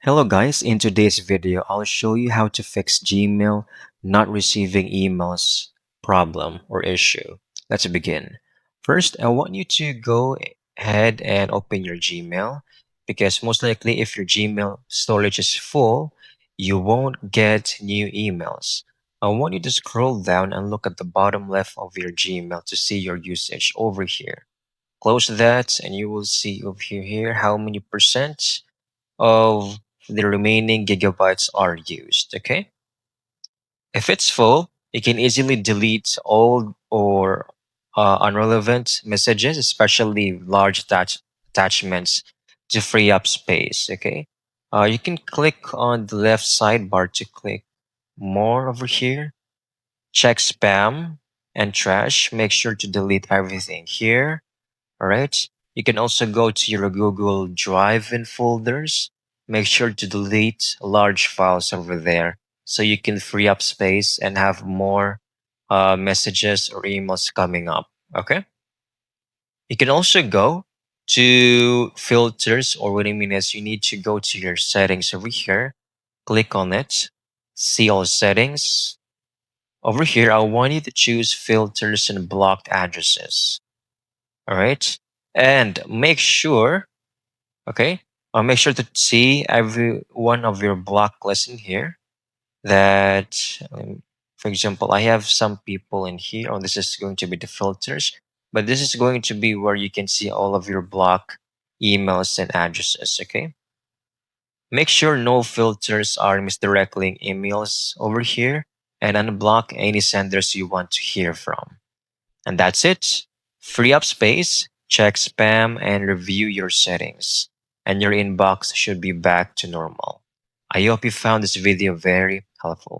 Hello guys, in today's video, I'll show you how to fix Gmail not receiving emails problem or issue. Let's begin. First, I want you to go ahead and open your Gmail because most likely if your Gmail storage is full, you won't get new emails. I want you to scroll down and look at the bottom left of your Gmail to see your usage over here. Close that and you will see over here how many percent of the remaining gigabytes are used. Okay. If it's full, you can easily delete old or irrelevant messages, especially large attachments to free up space. Okay. You can click on the left sidebar to click more over here. Check spam and trash. Make sure to delete everything here. All right. You can also go to your Google Drive in folders. Make sure to delete large files over there so you can free up space and have more messages or emails coming up. Okay. You can also go to filters, or what I mean is you need to go to your settings over here, click on it, see all settings. Over here, I want you to choose filters and blocked addresses. All right. And make sure, okay, make sure to see every one of your block lists in here that, for example, I have some people in here. Oh, this is going to be the filters, but this is going to be where you can see all of your block emails and addresses. Okay. Make sure no filters are misdirecting emails over here and unblock any senders you want to hear from. And that's it. Free up space, check spam, and review your settings. And your inbox should be back to normal. I hope you found this video very helpful.